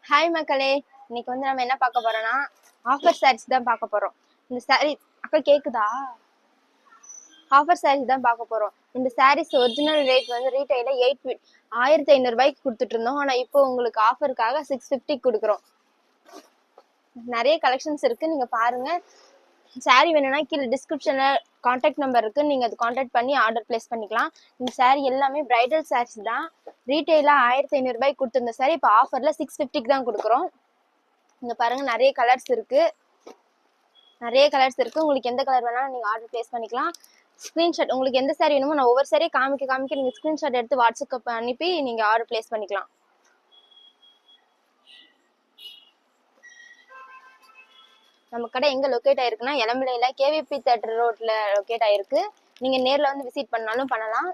Hi மக்களே, இன்னைக்கு வந்து நம்ம என்ன பார்க்க போறோம்னா ஆஃபர் சாரீஸ் தான் பார்க்க போறோம். இந்த சாரீ அக்கா கேக்குதா? ஆஃபர் சாரீஸ் தான் பார்க்க போறோம். இந்த சாரீஸ் ஒரிஜினல் ரேட் வந்து ரீட்டைல 1500 ரூபாய்க்கு கொடுத்துட்டு இருந்தோம். ஆனா இப்போ உங்களுக்கு ஆஃபருக்காக 650 கொடுக்குறோம். நிறைய கலெக்ஷன்ஸ் இருக்கு, நீங்க பாருங்க. சாரீ வேணும்னா கீழே டிஸ்கிரிப்ஷன்ல கான்டாக்ட் நம்பர் இருக்கு, நீங்க அது கான்டாக்ட் பண்ணி ஆர்டர் பிளேஸ் பண்ணிக்கலாம். இந்த சாரீ எல்லாமே பிரைடல் சாரீஸ் தான். ரீட்டைலா 1500 ரூபாய்க்கு கொடுத்துருந்த சாரீ இப்போ ஆஃபர்ல 650 தான் கொடுக்குறோம். இங்க பாருங்க, நிறைய கலர்ஸ் இருக்கு. உங்களுக்கு எந்த கலர் வேணாலும் நீங்க ஆர்டர் பிளேஸ் பண்ணிக்கலாம். ஸ்கிரீன்ஷாட் உங்களுக்கு எந்த சாரி வேணுமோ நான் ஒவ்வொரு சாரியை காமிக்க நீங்க ஸ்கிரீன்ஷாட் எடுத்து வாட்ஸ்அப் அனுப்பி நீங்க ஆர்டர் பிளேஸ் பண்ணிக்கலாம். நம்ம கடை எங்க லொக்கேட் ஆயிருக்குன்னா, இளம்பிள்ளையில கேவிபி தியேட்டர் ரோட்ல லொக்கேட் ஆயிருக்கு. நீங்க நேர்ல வந்து விசிட் பண்ணாலும் பண்ணலாம்.